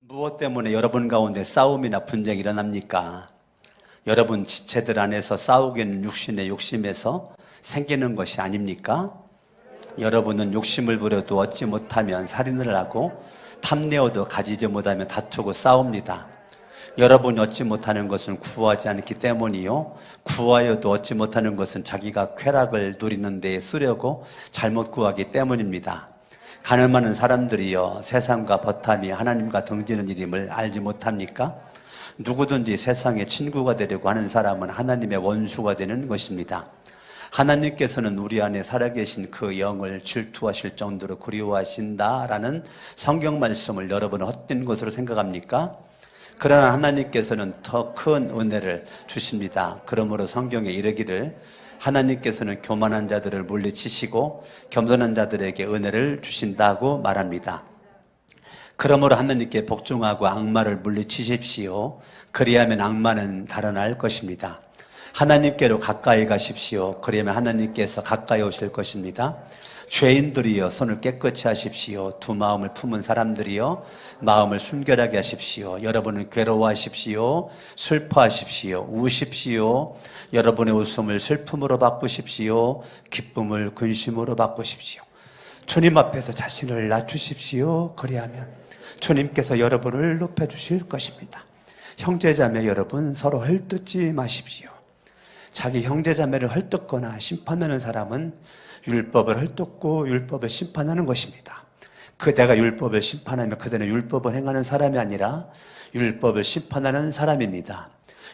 무엇 때문에 여러분 가운데 싸움이나 분쟁이 일어납니까? 여러분 지체들 안에서 싸우기는 육신의 욕심에서 생기는 것이 아닙니까? 여러분은 욕심을 부려도 얻지 못하면 살인을 하고 탐내어도 가지지 못하면 다투고 싸웁니다. 여러분이 얻지 못하는 것은 구하지 않기 때문이요, 구하여도 얻지 못하는 것은 자기가 쾌락을 누리는 데에 쓰려고 잘못 구하기 때문입니다. 가늠하는 사람들이요, 세상과 버탐이 하나님과 등지는 일임을 알지 못합니까? 누구든지 세상의 친구가 되려고 하는 사람은 하나님의 원수가 되는 것입니다. 하나님께서는 우리 안에 살아계신 그 영을 질투하실 정도로 그리워하신다라는 성경 말씀을 여러분은 헛된 것으로 생각합니까? 그러나 하나님께서는 더 큰 은혜를 주십니다. 그러므로 성경에 이르기를 하나님께서는 교만한 자들을 물리치시고 겸손한 자들에게 은혜를 주신다고 말합니다. 그러므로 하나님께 복종하고 악마를 물리치십시오. 그리하면 악마는 달아날 것입니다. 하나님께로 가까이 가십시오. 그러면 하나님께서 가까이 오실 것입니다. 죄인들이여 손을 깨끗이 하십시오. 두 마음을 품은 사람들이여 마음을 순결하게 하십시오. 여러분은 괴로워하십시오. 슬퍼하십시오. 우십시오. 여러분의 웃음을 슬픔으로 바꾸십시오. 기쁨을 근심으로 바꾸십시오. 주님 앞에서 자신을 낮추십시오. 그리하면 주님께서 여러분을 높여주실 것입니다. 형제자매 여러분, 서로 헐뜯지 마십시오. 자기 형제자매를 헐뜯거나 심판하는 사람은 율법을 헐뜯고 율법을 심판하는 것입니다. 그대가 율법을 심판하면 그대는 율법을 행하는 사람이 아니라 율법을 심판하는 사람입니다.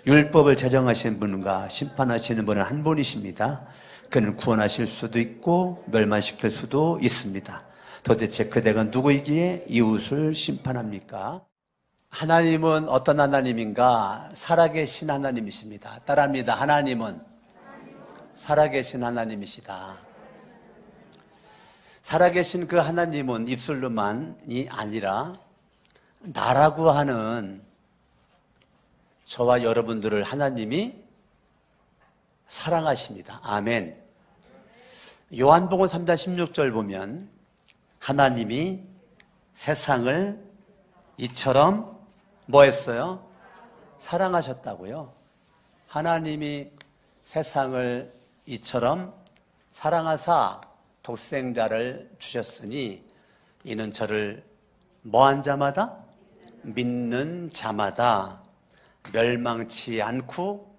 율법을 제정하신 분과 심판하시는 분은 한 분이십니다. 그는 구원하실 수도 있고 멸망시킬 수도 있습니다. 도대체 그대가 누구이기에 이웃을 심판합니까? 하나님은 어떤 하나님인가? 살아계신 하나님이십니다. 따라합니다. 하나님은 살아계신 하나님이시다. 살아계신 그 하나님은 입술로만이 아니라 나라고 하는 저와 여러분들을 하나님이 사랑하십니다. 아멘. 요한복음 3장 16절 보면 하나님이 세상을 이처럼 뭐 했어요? 사랑하셨다고요. 하나님이 세상을 이처럼 사랑하사 독생자를 주셨으니 이는 저를 뭐한 자마다? 믿는 자마다 멸망치 않고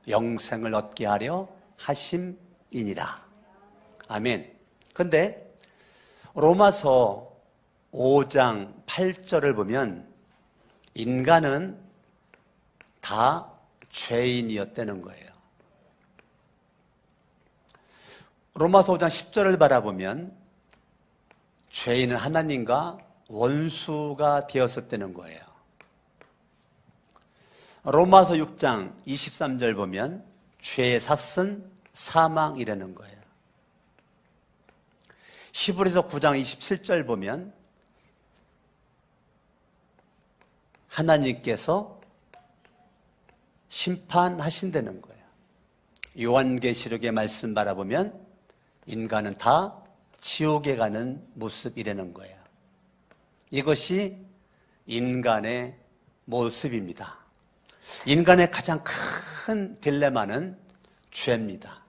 영생을 얻게 하려 하심이니라. 아멘. 근데 로마서 5장 8절을 보면 인간은 다 죄인이었다는 거예요. 로마서 5장 10절을 바라보면 죄인은 하나님과 원수가 되었었다는 거예요. 로마서 6장 23절 보면 죄의 삭은 사망이라는 거예요. 히브리서 9장 27절 보면 하나님께서 심판하신다는 거예요. 요한계시록의 말씀 바라보면 인간은 다 지옥에 가는 모습이라는 거예요. 이것이 인간의 모습입니다. 인간의 가장 큰 딜레마는 죄입니다.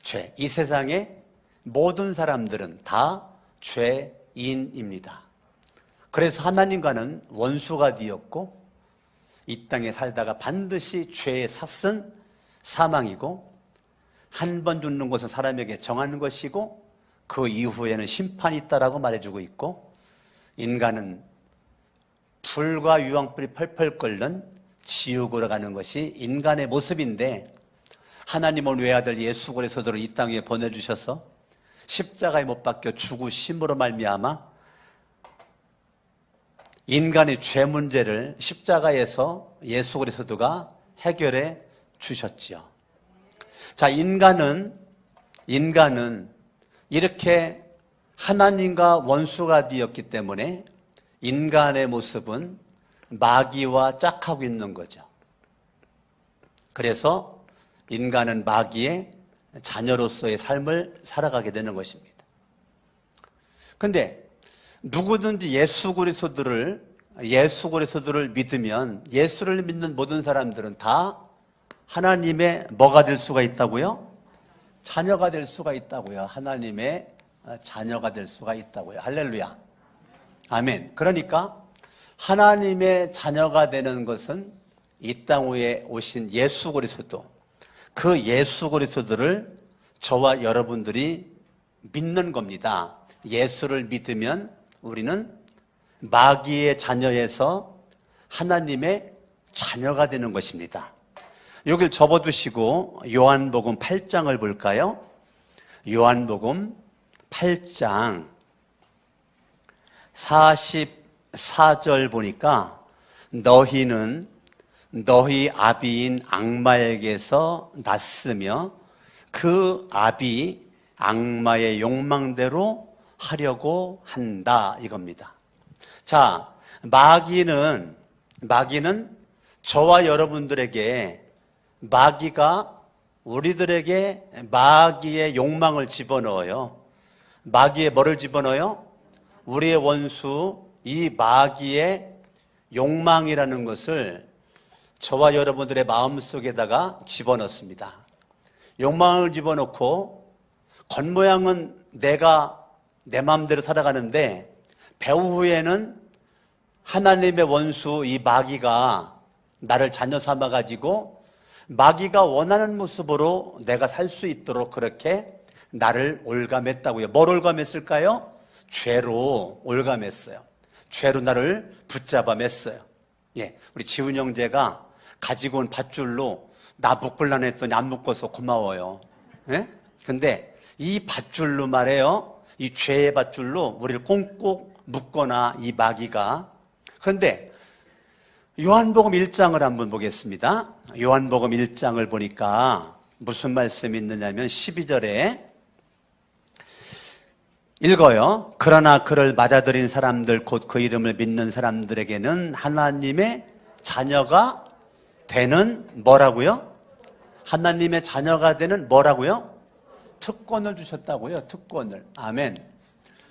죄. 이 세상의 모든 사람들은 다 죄인입니다. 그래서 하나님과는 원수가 되었고 이 땅에 살다가 반드시 죄의 삭은 사망이고 한 번 죽는 것은 사람에게 정한 것이고 그 이후에는 심판이 있다라고 말해주고 있고 인간은 불과 유황불이 펄펄 끓는 지옥으로 가는 것이 인간의 모습인데 하나님은 외아들 예수 그리스도를 이 땅에 보내주셔서 십자가에 못 박혀 죽으심으로 말미암아 인간의 죄 문제를 십자가에서 예수 그리스도가 해결해 주셨지요. 자, 인간은 이렇게 하나님과 원수가 되었기 때문에 인간의 모습은 마귀와 짝하고 있는 거죠. 그래서 인간은 마귀의 자녀로서의 삶을 살아가게 되는 것입니다. 그런데 누구든지 예수 그리스도를 예수 그리스도를 믿으면 예수를 믿는 모든 사람들은 다 하나님의 뭐가 될 수가 있다고요? 자녀가 될 수가 있다고요. 하나님의 자녀가 될 수가 있다고요. 할렐루야. 아멘. 그러니까 하나님의 자녀가 되는 것은 이 땅 위에 오신 예수 그리스도, 그 예수 그리스도를 저와 여러분들이 믿는 겁니다. 예수를 믿으면 우리는 마귀의 자녀에서 하나님의 자녀가 되는 것입니다. 여길 접어두시고 요한복음 8장을 볼까요? 요한복음 8장 44절 보니까 너희는 너희 아비인 악마에게서 났으며 그 아비 악마의 욕망대로 하려고 한다 이겁니다. 자, 마귀는 저와 여러분들에게 마귀가 우리들에게 마귀의 욕망을 집어넣어요. 마귀의 뭐를 집어넣어요? 우리의 원수 이 마귀의 욕망이라는 것을 저와 여러분들의 마음속에다가 집어넣습니다. 욕망을 집어넣고 겉모양은 내가 내 마음대로 살아가는데 배후에는 하나님의 원수 이 마귀가 나를 자녀 삼아가지고 마귀가 원하는 모습으로 내가 살 수 있도록 그렇게 나를 올감했다고요. 뭘 올감했을까요? 죄로 올감했어요. 죄로 나를 붙잡아 맸어요. 예, 우리 지훈 형제가 가지고 온 밧줄로 나 묶으려고 했더니 안 묶어서 고마워요. 예? 근데 이 밧줄로 말해요. 이 죄의 밧줄로 우리를 꽁꽁 묶거나 이 마귀가. 그런데 요한복음 1장을 한번 보겠습니다. 요한복음 1장을 보니까 무슨 말씀이 있느냐면 12절에 읽어요. 그러나 그를 맞아들인 사람들 곧 그 이름을 믿는 사람들에게는 하나님의 자녀가 되는 뭐라고요? 하나님의 자녀가 되는 뭐라고요? 특권을 주셨다고요. 특권을. 아멘.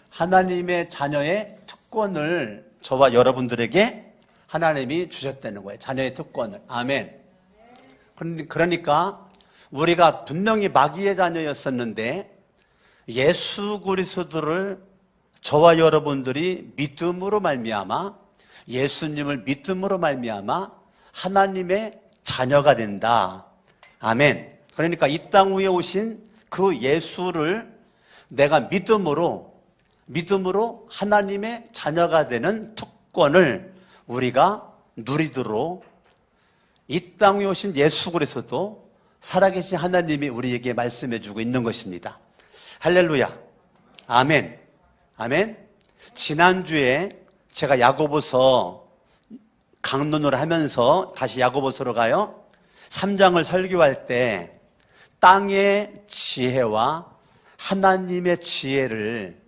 하나님의 자녀의 특권을 저와 여러분들에게 하나님이 주셨다는 거예요. 자녀의 특권을. 아멘. 그러니까 우리가 분명히 마귀의 자녀였었는데 예수 그리스도를 저와 여러분들이 믿음으로 말미암아 예수님을 믿음으로 말미암아 하나님의 자녀가 된다. 아멘. 그러니까 이 땅 위에 오신 그 예수를 내가 믿음으로 하나님의 자녀가 되는 특권을 우리가 누리도록 이 땅 위에 오신 예수 그리스도 살아계신 하나님이 우리에게 말씀해 주고 있는 것입니다. 할렐루야. 아멘. 아멘. 지난주에 제가 야고보서 강론을 하면서 다시 야고보서로 가요. 3장을 설교할 때 땅의 지혜와 하나님의 지혜를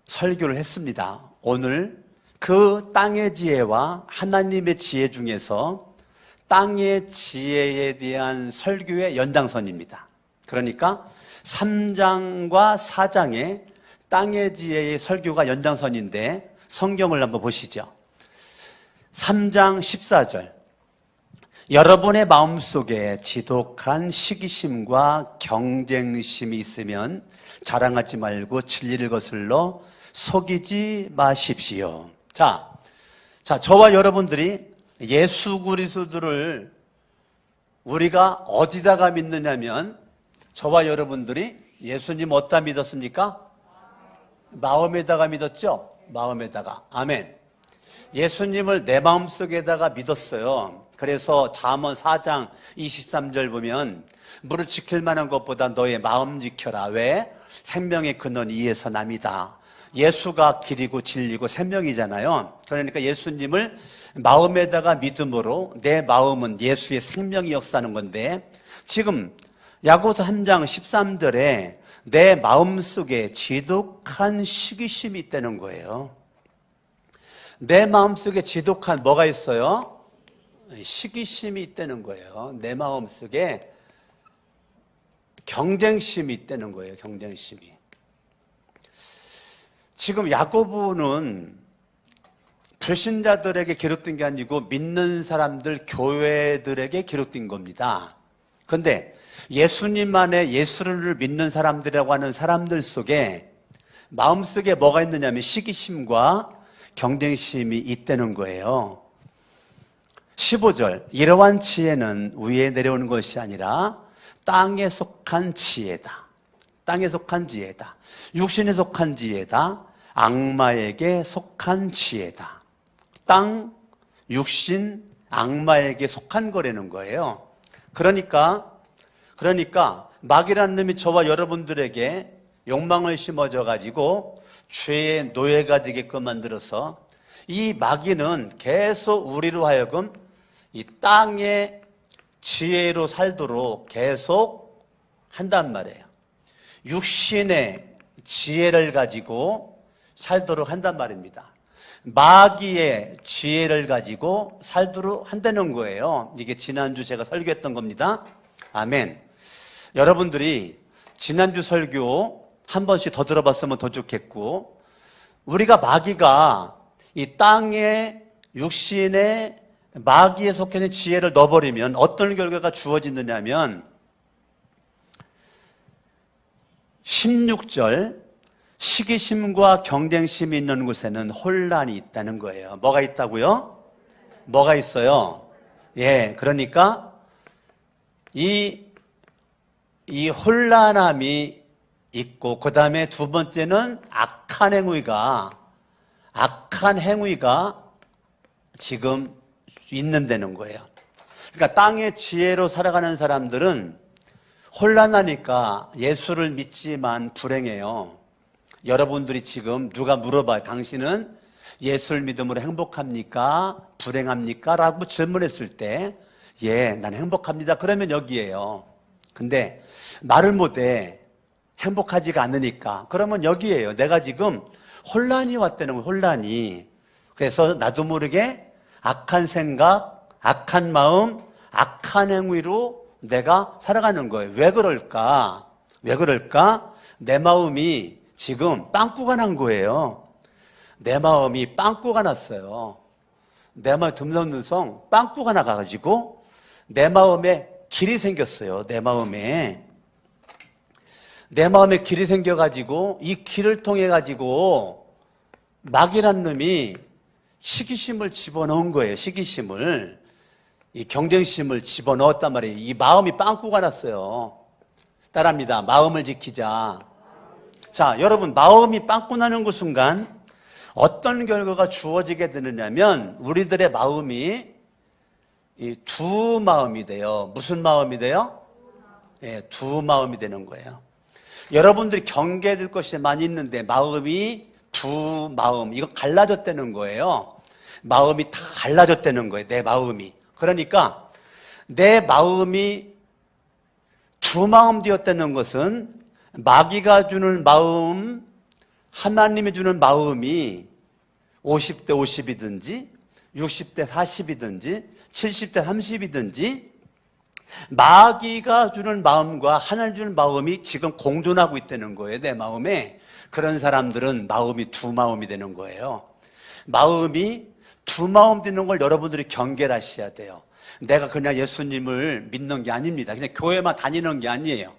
설교를 했습니다. 오늘 그 땅의 지혜와 하나님의 지혜 중에서 땅의 지혜에 대한 설교의 연장선입니다. 그러니까 3장과 4장의 땅의 지혜의 설교가 연장선인데 성경을 한번 보시죠. 3장 14절 여러분의 마음속에 지독한 시기심과 경쟁심이 있으면 자랑하지 말고 진리를 거슬러 속이지 마십시오. 자, 저와 여러분들이 예수 그리스도를 우리가 어디다가 믿느냐면 저와 여러분들이 예수님 어디다 믿었습니까? 마음에다가 믿었죠? 마음에다가. 아멘. 예수님을 내 마음속에다가 믿었어요. 그래서 잠언 4장 23절 보면 무릇 지킬 만한 것보다 너의 마음 지켜라. 왜? 생명의 근원 이에서 남이다. 예수가 길이고 진리고 생명이잖아요. 그러니까 예수님을 마음에다가 믿음으로 내 마음은 예수의 생명이 역사하는 건데 지금 야고보서 3장 13절에 내 마음속에 지독한 시기심이 있다는 거예요. 내 마음속에 지독한 뭐가 있어요? 시기심이 있다는 거예요. 내 마음속에 경쟁심이 있다는 거예요. 경쟁심이. 지금 야고보는 불신자들에게 기록된 게 아니고 믿는 사람들, 교회들에게 기록된 겁니다. 그런데 예수님 안에 예수를 믿는 사람들이라고 하는 사람들 속에 마음속에 뭐가 있느냐면 시기심과 경쟁심이 있다는 거예요. 15절, 이러한 지혜는 위에 내려오는 것이 아니라 땅에 속한 지혜다. 땅에 속한 지혜다. 육신에 속한 지혜다. 악마에게 속한 지혜다. 땅, 육신, 악마에게 속한 거라는 거예요. 그러니까 마귀라는 놈이 저와 여러분들에게 욕망을 심어줘 가지고 죄의 노예가 되게끔 만들어서 이 마귀는 계속 우리로 하여금 이 땅의 지혜로 살도록 계속 한단 말이에요. 육신의 지혜를 가지고 살도록 한단 말입니다. 마귀의 지혜를 가지고 살도록 한다는 거예요. 이게 지난주 제가 설교했던 겁니다. 아멘. 여러분들이 지난주 설교 한 번씩 더 들어봤으면 더 좋겠고, 우리가 마귀가 이 땅의 육신의 마귀에 속해 있는 지혜를 넣어버리면 어떤 결과가 주어지느냐면 16절, 시기심과 경쟁심이 있는 곳에는 혼란이 있다는 거예요. 뭐가 있다고요? 뭐가 있어요? 예, 그러니까 이 혼란함이 있고, 그 다음에 두 번째는 악한 행위가 지금 있는다는 거예요. 그러니까 땅의 지혜로 살아가는 사람들은 혼란하니까 예수를 믿지만 불행해요. 여러분들이 지금 누가 물어봐요. 당신은 예수를 믿음으로 행복합니까? 불행합니까? 라고 질문했을 때, 예, 난 행복합니다. 그러면 여기에요. 근데 말을 못해. 행복하지가 않으니까. 그러면 여기에요. 내가 지금 혼란이 왔다는 거예요. 혼란이. 그래서 나도 모르게 악한 생각, 악한 마음, 악한 행위로 내가 살아가는 거예요. 왜 그럴까? 내 마음이 지금 빵꾸가 난 거예요. 내 마음이 빵꾸가 났어요. 내 마음 듬성듬성 빵꾸가 나가지고 내 마음에 길이 생겼어요. 내 마음에 길이 생겨가지고 이 길을 통해가지고 마귀란 놈이 시기심을 집어넣은 거예요. 시기심을. 이 경쟁심을 집어넣었단 말이에요. 이 마음이 빵꾸가 났어요. 따라합니다. 마음을 지키자. 자, 여러분, 마음이 빵꾸 나는 그 순간 어떤 결과가 주어지게 되느냐면 우리들의 마음이 이 두 마음이 돼요. 무슨 마음이 돼요? 예, 두 마음이 되는 거예요. 여러분들이 경계될 것이 많이 있는데 마음이 두 마음, 이거 갈라졌다는 거예요. 마음이 다 갈라졌다는 거예요. 내 마음이. 그러니까 내 마음이 두 마음 되었다는 것은 마귀가 주는 마음, 하나님이 주는 마음이 50대 50이든지 60대 40이든지 70대 30이든지 마귀가 주는 마음과 하나님 주는 마음이 지금 공존하고 있다는 거예요. 내 마음에. 그런 사람들은 마음이 두 마음이 되는 거예요. 마음이 두 마음 되는 걸 여러분들이 경계를 하셔야 돼요. 내가 그냥 예수님을 믿는 게 아닙니다. 그냥 교회만 다니는 게 아니에요.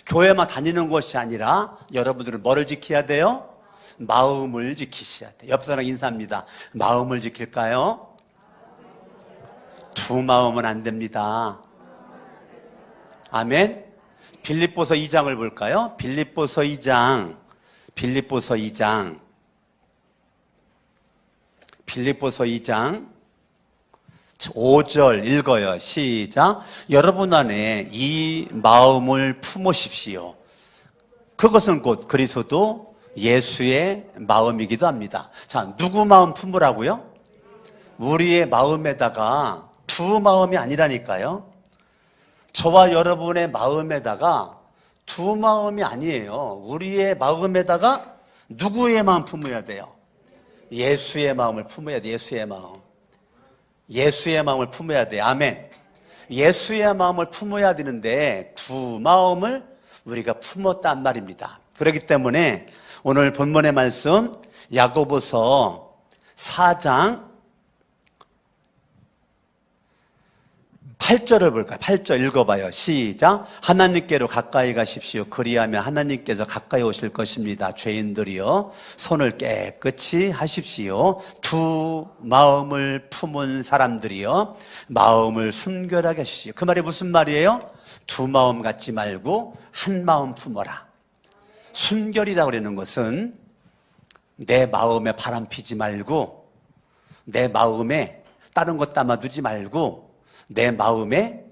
교회만 다니는 것이 아니라 여러분들은 뭐를 지켜야 돼요? 마음을 지키셔야 돼요. 옆 사람 인사합니다. 마음을 지킬까요? 두 마음은 안 됩니다. 아멘. 빌립보서 2장을 볼까요? 빌립보서 2장 5절 읽어요. 시작. 여러분 안에 이 마음을 품으십시오. 그것은 곧 그리스도 예수의 마음이기도 합니다. 자, 누구 마음 품으라고요? 우리의 마음에다가 두 마음이 아니라니까요. 저와 여러분의 마음에다가 두 마음이 아니에요. 우리의 마음에다가 누구의 마음 품어야 돼요? 예수의 마음을 품어야 돼요. 예수의 마음을 품어야 돼요. 아멘. 예수의 마음을 품어야 되는데 두 마음을 우리가 품었단 말입니다. 그렇기 때문에 오늘 본문의 말씀 야고보서 4장 8절을 볼까요? 8절 읽어봐요. 시작. 하나님께로 가까이 가십시오. 그리하면 하나님께서 가까이 오실 것입니다. 죄인들이여 손을 깨끗이 하십시오. 두 마음을 품은 사람들이여 마음을 순결하게 하십시오. 그 말이 무슨 말이에요? 두 마음 갖지 말고 한 마음 품어라. 순결이라고 그러는 것은 내 마음에 바람 피지 말고 내 마음에 다른 것 담아두지 말고 내 마음에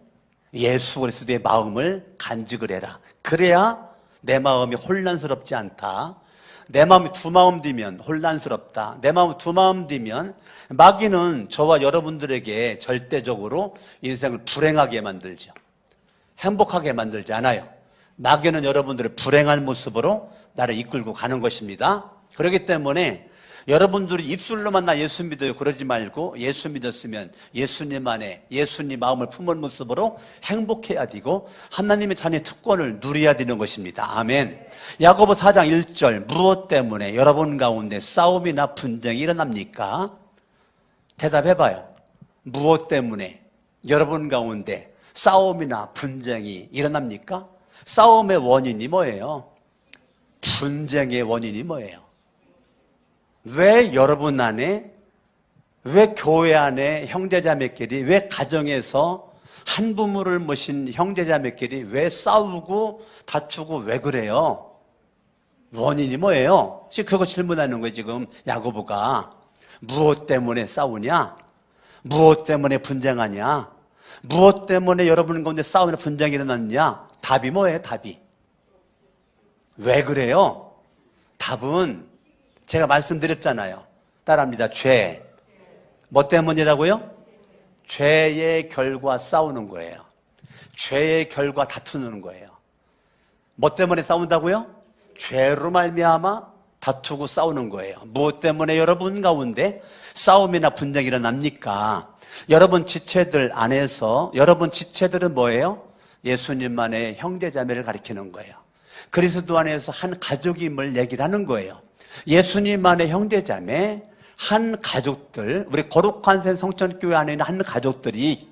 예수 그리스도의 마음을 간직을 해라. 그래야 내 마음이 혼란스럽지 않다. 내 마음이 두 마음 뒤면 혼란스럽다. 내 마음이 두 마음 뒤면 마귀는 저와 여러분들에게 절대적으로 인생을 불행하게 만들죠. 행복하게 만들지 않아요. 마귀는 여러분들의 불행한 모습으로 나를 이끌고 가는 것입니다. 그렇기 때문에 여러분들이 입술로만 나 예수 믿어요 그러지 말고 예수 믿었으면 예수님 안에 예수님 마음을 품은 모습으로 행복해야 되고 하나님의 자녀의 특권을 누려야 되는 것입니다. 아멘. 야고보 4장 1절 무엇 때문에 여러분 가운데 싸움이나 분쟁이 일어납니까? 대답해봐요. 무엇 때문에 여러분 가운데 싸움이나 분쟁이 일어납니까? 싸움의 원인이 뭐예요? 분쟁의 원인이 뭐예요? 왜 여러분 안에, 왜 교회 안에 형제자매끼리, 왜 가정에서 한 부모를 모신 형제자매끼리 왜 싸우고 다투고 왜 그래요? 원인이 뭐예요? 지금 그거 질문하는 거예요, 지금 야고보가. 무엇 때문에 싸우냐? 무엇 때문에 분쟁하냐? 무엇 때문에 여러분 가운데 싸움이나 분쟁이 일어났냐? 답이 뭐예요, 답이? 왜 그래요? 답은 제가 말씀드렸잖아요. 따라합니다. 죄. 뭐 때문이라고요? 죄의 결과 싸우는 거예요. 죄의 결과 다투는 거예요. 뭐 때문에 싸운다고요? 죄로 말미암아 다투고 싸우는 거예요. 무엇 때문에 여러분 가운데 싸움이나 분쟁이 일어납니까? 여러분 지체들 안에서 여러분 지체들은 뭐예요? 예수님만의 형제자매를 가리키는 거예요. 그리스도 안에서 한 가족임을 얘기를 하는 거예요. 예수님만의 형제자매, 한 가족들, 우리 거룩한 생 성천교회 안에 있는 한 가족들이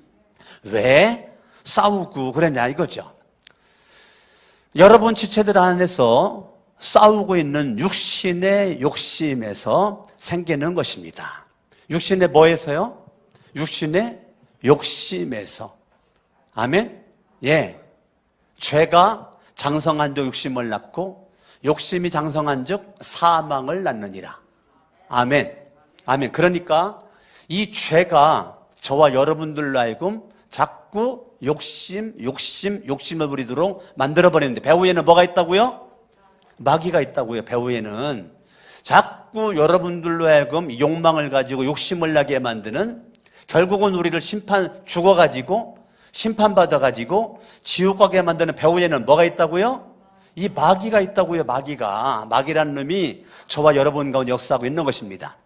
왜 싸우고 그랬냐 이거죠. 여러분 지체들 안에서 싸우고 있는 육신의 욕심에서 생기는 것입니다. 육신의 뭐에서요? 육신의 욕심에서. 아멘? 예. 죄가 장성한 적 욕심을 낳고 욕심이 장성한 적 사망을 낳느니라. 아멘. 아멘. 그러니까 이 죄가 저와 여러분들로 하여금 자꾸 욕심을 부리도록 만들어버리는데 배후에는 뭐가 있다고요? 마귀가 있다고요. 배후에는 자꾸 여러분들로 하여금 욕망을 가지고 욕심을 나게 만드는 결국은 우리를 죽어가지고 심판받아가지고 지옥 가게 만드는 배후에는 뭐가 있다고요? 이 마귀가 있다고요. 마귀라는 놈이 저와 여러분 가운데 역사하고 있는 것입니다.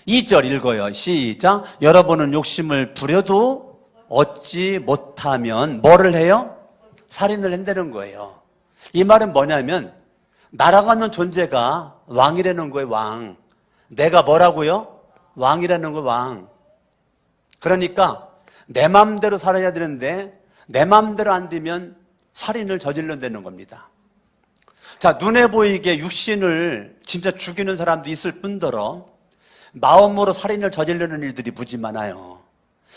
2절 읽어요. 시작. 여러분은 욕심을 부려도 얻지 못하면 뭐를 해요? 살인을 한다는 거예요. 이 말은 뭐냐면 날아가는 존재가 왕이라는 거예요. 왕. 내가 뭐라고요? 왕이라는 거예요. 왕. 그러니까 내 마음대로 살아야 되는데 내 마음대로 안 되면 살인을 저질러내는 겁니다. 자, 눈에 보이게 육신을 진짜 죽이는 사람도 있을 뿐더러 마음으로 살인을 저지르는 일들이 무지 많아요.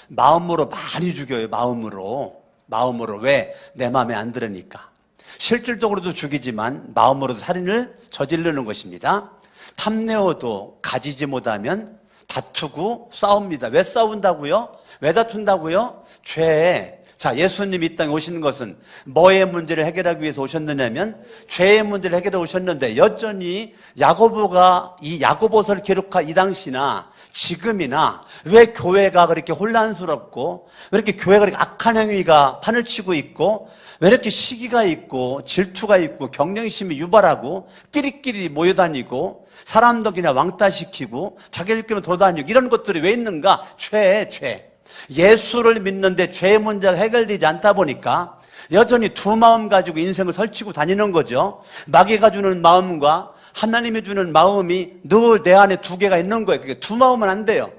마음으로 많이 죽여요. 마음으로. 왜? 내 마음에 안 들으니까. 실질적으로도 죽이지만 마음으로도 살인을 저지르는 것입니다. 탐내어도 가지지 못하면 다투고 싸웁니다. 왜 싸운다고요? 왜 다툰다고요? 죄에. 자, 예수님이 이 땅에 오시는 것은 뭐의 문제를 해결하기 위해서 오셨느냐면 죄의 문제를 해결해 오셨는데 여전히 야고보가 이 야고보서를 기록한 이 당시나 지금이나 왜 교회가 그렇게 혼란스럽고 왜 이렇게 교회가 그렇게 악한 행위가 판을 치고 있고 왜 이렇게 시기가 있고 질투가 있고 경쟁심이 유발하고 끼리끼리 모여다니고 사람도 그냥 왕따시키고 자기들끼리 돌아다니고 이런 것들이 왜 있는가? 죄. 예수를 믿는데 죄의 문제가 해결되지 않다 보니까 여전히 두 마음 가지고 인생을 설치고 다니는 거죠. 마귀가 주는 마음과 하나님이 주는 마음이 늘 내 안에 두 개가 있는 거예요. 그게 두 마음은 안 돼요.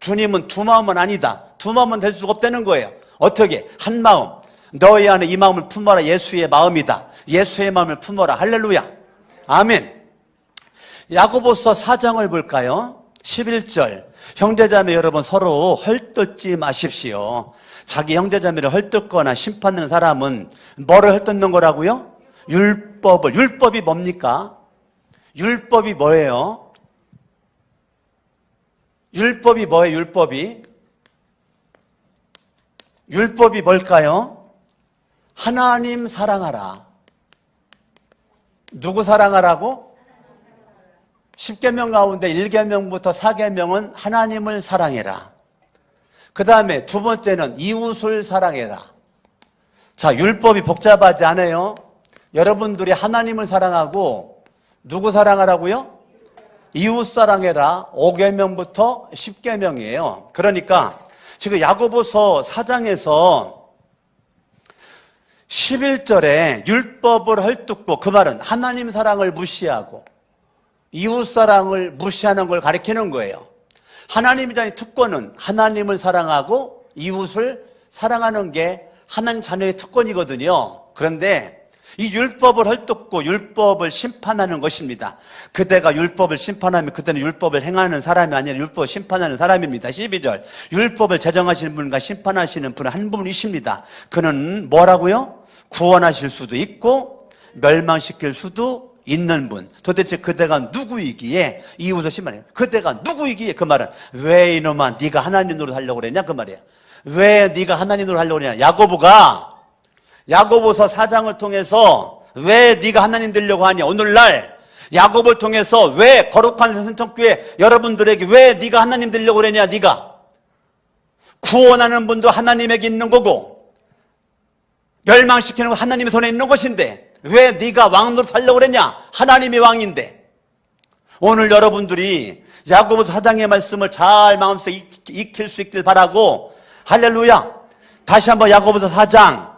주님은 두 마음은 아니다. 두 마음은 될 수가 없다는 거예요. 어떻게? 한 마음. 너희 안에 이 마음을 품어라. 예수의 마음이다. 예수의 마음을 품어라. 할렐루야. 아멘. 야고보서 4장을 볼까요? 11절. 형제자매 여러분 서로 헐뜯지 마십시오. 자기 형제자매를 헐뜯거나 심판하는 사람은 뭐를 헐뜯는 거라고요? 율법을. 율법이 뭡니까? 율법이 뭐예요? 율법이 뭐예요? 율법이 뭘까요? 하나님 사랑하라. 누구 사랑하라고? 10계명 가운데 1계명부터 4계명은 하나님을 사랑해라. 그 다음에 두 번째는 이웃을 사랑해라. 자, 율법이 복잡하지 않아요? 여러분들이 하나님을 사랑하고 누구 사랑하라고요? 이웃 사랑해라. 5계명부터 10계명이에요. 그러니까 지금 야고보서 4장에서 11절에 율법을 헐뜯고, 그 말은 하나님 사랑을 무시하고 이웃 사랑을 무시하는 걸 가리키는 거예요. 하나님의 특권은 하나님을 사랑하고 이웃을 사랑하는 게 하나님 자녀의 특권이거든요. 그런데 이 율법을 헐뜯고 율법을 심판하는 것입니다. 그대가 율법을 심판하면 그때는 율법을 행하는 사람이 아니라 율법을 심판하는 사람입니다. 12절. 율법을 제정하시는 분과 심판하시는 분은 한 분이십니다. 그는 뭐라고요? 구원하실 수도 있고 멸망시킬 수도 있는 분. 도대체 그대가 누구이기에 이웃을 심판해요? 그대가 누구이기에? 그 말은 왜 이놈아 네가 하나님 노릇 하려고 그랬냐? 그 말이야. 왜 네가 하나님 노릇 하려고 그랬냐? 야고보서 4장을 통해서 왜 네가 하나님 되려고 하냐? 오늘날 야고보를 통해서 왜 거룩한 세상교회 여러분들에게 왜 네가 하나님 되려고 그랬냐? 네가 구원하는 분도 하나님에게 있는 거고 멸망시키는 건 하나님의 손에 있는 것인데 왜 네가 왕노릇 하려고 그랬냐? 하나님이 왕인데. 오늘 여러분들이 야고보서 4장의 말씀을 잘 마음속에 익힐 수 있길 바라고, 할렐루야. 다시 한번 야고보서 4장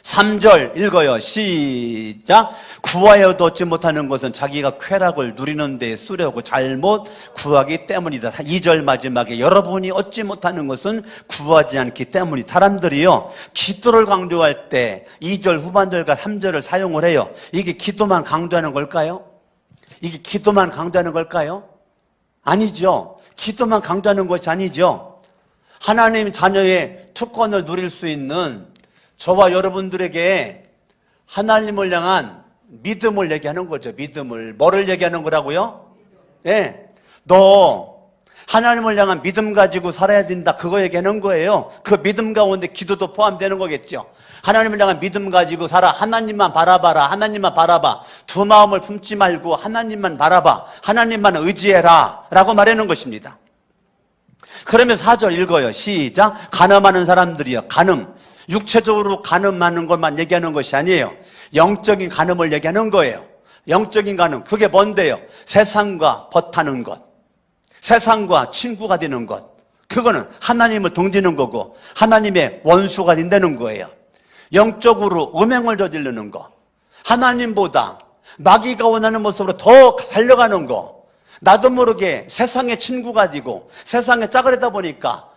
3절 읽어요. 시작. 구하여도 얻지 못하는 것은 자기가 쾌락을 누리는 데에 쓰려고 잘못 구하기 때문이다. 2절 마지막에 여러분이 얻지 못하는 것은 구하지 않기 때문이다. 사람들이요, 기도를 강조할 때 2절 후반절과 3절을 사용을 해요. 이게 기도만 강조하는 걸까요? 이게 기도만 강조하는 걸까요? 아니죠. 기도만 강조하는 것이 아니죠. 하나님 자녀의 특권을 누릴 수 있는 저와 여러분들에게 하나님을 향한 믿음을 얘기하는 거죠. 믿음을. 뭐를 얘기하는 거라고요? 네. 너 하나님을 향한 믿음 가지고 살아야 된다. 그거 얘기하는 거예요. 그 믿음 가운데 기도도 포함되는 거겠죠. 하나님을 향한 믿음 가지고 살아. 하나님만 바라봐라. 하나님만 바라봐. 두 마음을 품지 말고 하나님만 바라봐. 하나님만 의지해라. 라고 말하는 것입니다. 그러면 4절 읽어요. 시작. 간음하는 사람들이요. 간음. 육체적으로 간음하는 것만 얘기하는 것이 아니에요. 영적인 간음을 얘기하는 거예요. 영적인 간음. 그게 뭔데요? 세상과 벗하는 것. 세상과 친구가 되는 것. 그거는 하나님을 등지는 거고 하나님의 원수가 된다는 거예요. 영적으로 음행을 저지르는 거. 하나님보다 마귀가 원하는 모습으로 더 살려가는 거. 나도 모르게 세상의 친구가 되고 세상에 짜그리다 보니까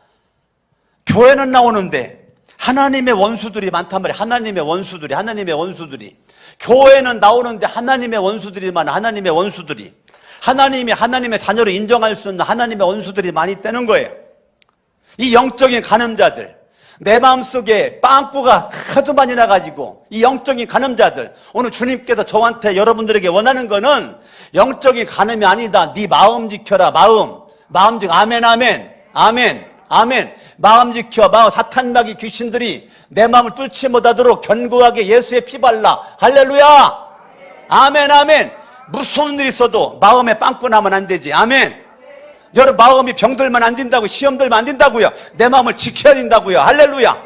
교회는 나오는데 하나님의 원수들이 많단 말이에요. 하나님의 원수들이. 교회는 나오는데 하나님의 원수들이 많아. 하나님의 원수들이. 하나님의 자녀로 인정할 수 있는 하나님의 원수들이 많이 있다는 거예요. 이 영적인 간음자들, 내 마음속에 빵꾸가 하도 많이 나가지고 이 영적인 간음자들, 오늘 주님께서 저한테 여러분들에게 원하는 거는 영적인 간음이 아니다. 네 마음 지켜라. 마음 지켜. 아멘. 마음 지켜. 사탄 마귀 귀신들이 내 마음을 뚫지 못하도록 견고하게 예수의 피 발라. 할렐루야. 아멘. 무슨 일이 있어도 마음에 빵꾸 나면 안 되지. 아멘. 여러분 마음이 병들면 안 된다고, 시험 들면 안 된다고요. 내 마음을 지켜야 된다고요. 할렐루야.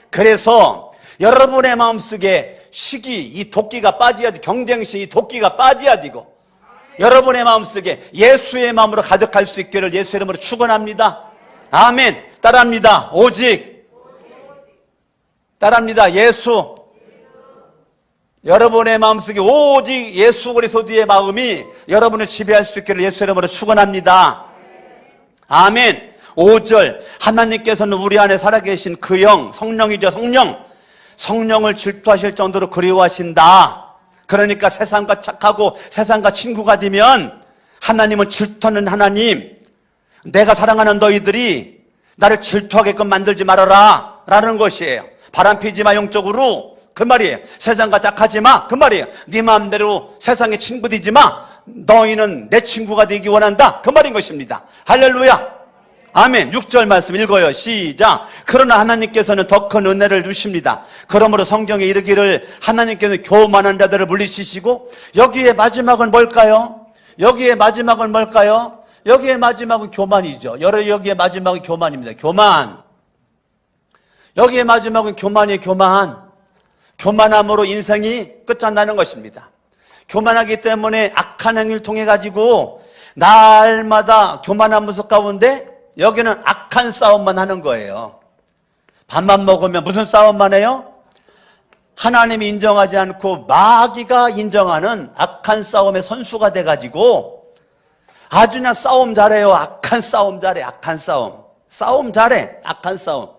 그래서 여러분의 마음속에 시기, 이 도끼가 빠져야 돼. 경쟁심, 이 도끼가 빠져야 되고 여러분의 마음속에 예수의 마음으로 가득할 수 있기를 예수의 이름으로 축원합니다. 아멘. 따라합니다. 오직 따라합니다. 예수. 여러분의 마음속에 오직 예수 그리스도의 마음이 여러분을 지배할 수 있기를 예수 이름으로 축원합니다. 아멘. 5절, 하나님께서는 우리 안에 살아계신 그 영, 성령이죠. 성령을 질투하실 정도로 그리워하신다. 그러니까 세상과 착하고 세상과 친구가 되면 하나님은 질투하는 하나님, 내가 사랑하는 너희들이 나를 질투하게끔 만들지 말아라 라는 것이에요. 바람피지 마. 영적으로 그 말이에요. 세상과 짝하지 마 그 말이에요. 네 마음대로 세상의 친구 되지 마. 너희는 내 친구가 되기 원한다 그 말인 것입니다. 할렐루야. 아멘. 6절 말씀 읽어요. 시작. 그러나 하나님께서는 더 큰 은혜를 주십니다. 그러므로 성경에 이르기를 하나님께서는 교만한 자들을 물리치시고, 여기에 마지막은 뭘까요? 여기에 마지막은 뭘까요? 여기에 마지막은 교만이죠. 여기에 마지막은 교만입니다. 교만. 여기에 마지막은 교만이에요. 교만함으로 인생이 끝장나는 것입니다. 교만하기 때문에 악한 행위를 통해 가지고 날마다 교만한 모습 가운데 여기는 악한 싸움만 하는 거예요. 밥만 먹으면 무슨 싸움만 해요? 하나님이 인정하지 않고 마귀가 인정하는 악한 싸움의 선수가 돼가지고 아주 그냥 싸움 잘해요. 악한 싸움 잘해. 악한 싸움. 싸움 잘해. 악한 싸움.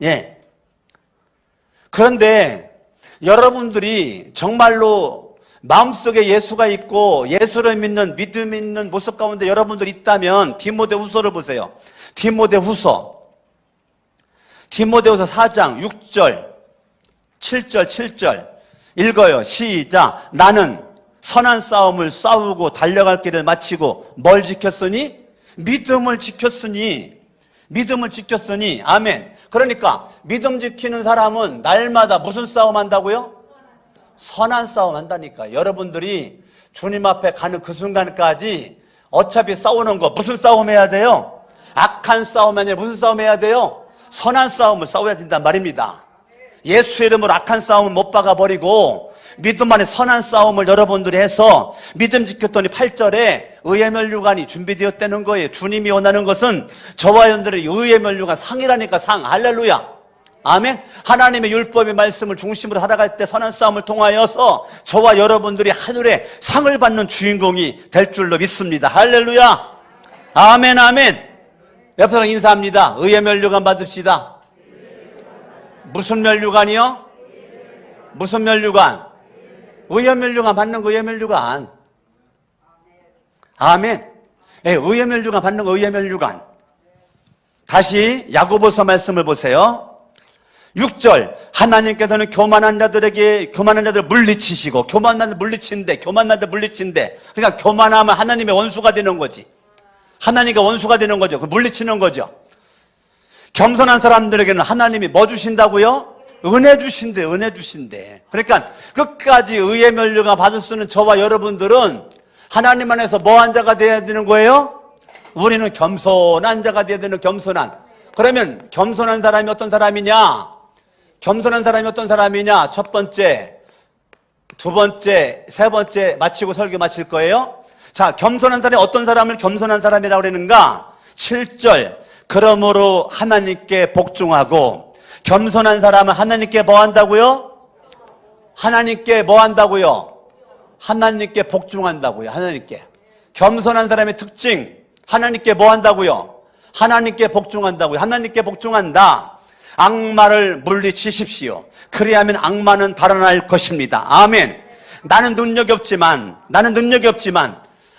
예. 그런데 여러분들이 정말로 마음속에 예수가 있고 예수를 믿는, 믿음 있는 모습 가운데 여러분들이 있다면 디모데후서를 보세요. 디모데후서 4장 6절 7절 읽어요. 시작. 나는 선한 싸움을 싸우고 달려갈 길을 마치고 뭘 지켰으니? 믿음을 지켰으니. 아멘. 그러니까 믿음 지키는 사람은 날마다 무슨 싸움 한다고요? 선한 싸움 한다니까. 여러분들이 주님 앞에 가는 그 순간까지 어차피 싸우는 거 무슨 싸움 해야 돼요? 악한 싸움 아니라 무슨 싸움 해야 돼요? 선한 싸움을 싸워야 된단 말입니다. 예수 이름으로 악한 싸움은 못 박아버리고 믿음 안에 선한 싸움을 여러분들이 해서 믿음 지켰더니 8절에 의의 면류관이 준비되었다는 거예요. 주님이 원하는 것은 저와 여러분들의 의의 면류관, 상이라니까. 상. 할렐루야. 아멘. 하나님의 율법의 말씀을 중심으로 살아갈 때 선한 싸움을 통하여서 저와 여러분들이 하늘의 상을 받는 주인공이 될 줄로 믿습니다. 할렐루야. 아멘. 옆에 사람 인사합니다. 의의 면류관 받읍시다. 무슨 면류관이요? 무슨 면류관? 의의 면류관 받는 거. 의의 면류관. 아멘. 네, 의의 면류관 받는 거. 의의 면류관. 다시 야고보서 말씀을 보세요. 6절. 하나님께서는 교만한 자들을 물리치시고, 교만한 자들 물리친대. 그러니까 교만하면 하나님의 원수가 되는 거지. 하나님과 원수가 되는 거죠. 그 물리치는 거죠. 겸손한 사람들에게는 하나님이 뭐 주신다고요? 은혜 주신대. 그러니까 끝까지 의의 면류관 받을 수 있는 저와 여러분들은 하나님 안에서 뭐한 자가 되어야 되는 거예요? 우리는 겸손한 자가 되어야 되는 겸손한. 그러면 겸손한 사람이 어떤 사람이냐? 첫 번째, 두 번째, 세 번째 마치고 설교 마칠 거예요. 자, 겸손한 사람이 어떤 사람을 겸손한 사람이라고 그러는가? 7절. 그러므로 하나님께 복종하고. 겸손한 사람은 하나님께 뭐 한다고요? 하나님께 복종한다고요. 하나님께. 겸손한 사람의 특징. 하나님께 뭐 한다고요? 하나님께 복종한다고요. 하나님께 복종한다. 악마를 물리치십시오. 그리하면 악마는 달아날 것입니다. 아멘. 나는 능력이 없지만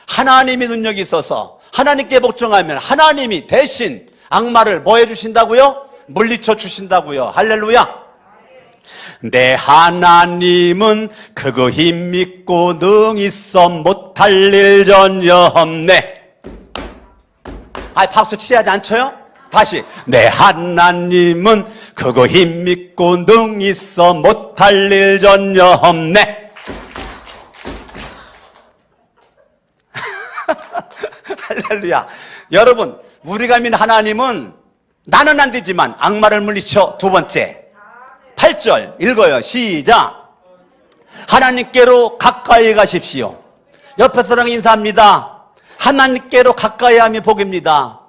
하나님이 능력이 있어서 하나님께 복종하면 하나님이 대신 악마를 뭐 해주신다고요? 물리쳐 주신다고요. 할렐루야. 내 하나님은 크고 힘있고 능있어 못할 일 전혀 없네. 박수 치야지 안 쳐요? 다시. 내 하나님은 크고 힘있고 능있어 못할 일 전혀 없네. 할렐루야. 여러분, 우리가 믿는 하나님은 나는 안 되지만 악마를 물리쳐. 두 번째 8절 읽어요. 시작. 하나님께로 가까이 가십시오. 옆에 사람 인사합니다. 하나님께로 가까이 하면 복입니다.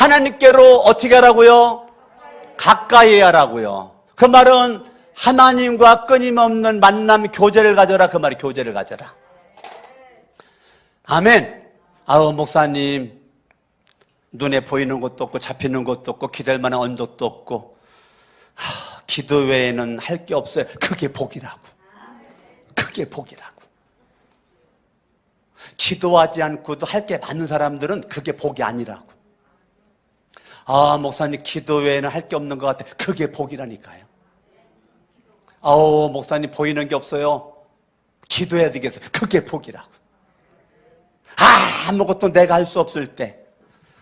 하나님께로 어떻게 하라고요? 가까이 하라고요. 그 말은 하나님과 끊임없는 만남, 교제를 가져라. 그 말이 교제를 가져라. 아멘. 아우, 목사님, 눈에 보이는 것도 없고 잡히는 것도 없고 기댈 만한 언덕도 없고 기도 외에는 할 게 없어요. 그게 복이라고. 그게 복이라고. 기도하지 않고도 할 게 많은 사람들은 그게 복이 아니라고. 아, 목사님, 기도 외에는 할 게 없는 것 같아. 그게 복이라니까요. 아우, 목사님, 보이는 게 없어요. 기도해야 되겠어요. 그게 복이라고. 아무것도 내가 할 수 없을 때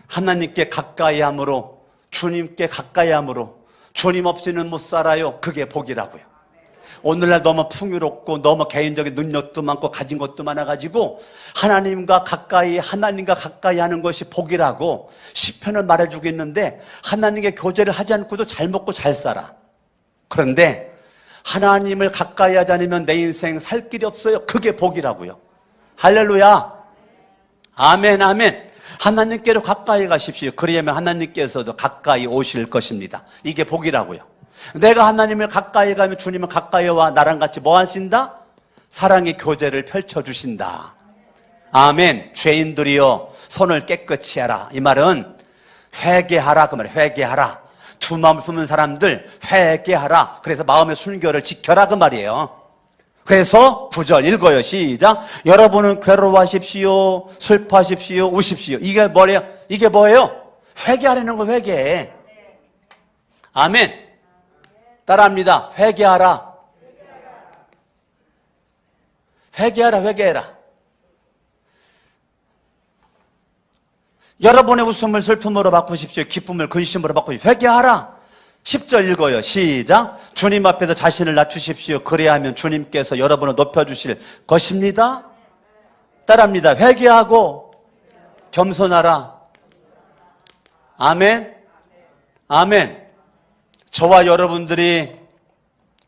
하나님께 가까이 함으로, 주님께 가까이 함으로 주님 없이는 못 살아요. 그게 복이라고요. 오늘날 너무 풍요롭고 너무 개인적인 능력도 많고 가진 것도 많아가지고 하나님과 가까이 하는 것이 복이라고 시편을 말해주고 있는데, 하나님께 교제를 하지 않고도 잘 먹고 잘 살아. 그런데 하나님을 가까이 하지 않으면 내 인생 살 길이 없어요. 그게 복이라고요. 할렐루야. 아멘, 아멘. 하나님께로 가까이 가십시오. 그러면 하나님께서도 가까이 오실 것입니다. 이게 복이라고요. 내가 하나님을 가까이 가면 주님은 가까이 와 나랑 같이 뭐 하신다? 사랑의 교제를 펼쳐주신다. 아멘. 죄인들이여 손을 깨끗이 하라. 이 말은 회개하라. 그 말이에요. 회개하라. 두 마음을 품는 사람들 회개하라. 그래서 마음의 순결을 지켜라. 그 말이에요. 그래서 9절 읽어요. 시작. 여러분은 괴로워하십시오. 슬퍼하십시오. 우십시오. 이게 뭐예요? 이게 뭐예요? 회개하라는 거. 회개. 아멘. 따라합니다. 회개하라. 회개하라. 회개해라. 여러분의 웃음을 슬픔으로 바꾸십시오. 기쁨을 근심으로 바꾸십시오. 회개하라. 10절 읽어요. 시작. 주님 앞에서 자신을 낮추십시오. 그래야하면 주님께서 여러분을 높여주실 것입니다. 따라합니다. 회개하고 겸손하라. 아멘. 아멘. 저와 여러분들이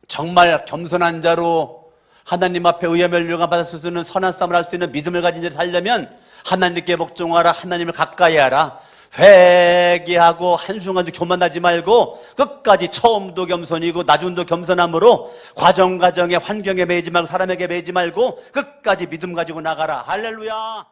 정말 겸손한 자로 하나님 앞에 의의 멸류관 받을 수 있는 선한 싸움을 할 수 있는 믿음을 가진 자를 살려면 하나님께 복종하라. 하나님을 가까이 하라. 회개하고 한순간도 교만하지 말고 끝까지 처음도 겸손이고 나중도 겸손함으로 과정에 환경에 매이지 말고 사람에게 매이지 말고 끝까지 믿음 가지고 나가라. 할렐루야.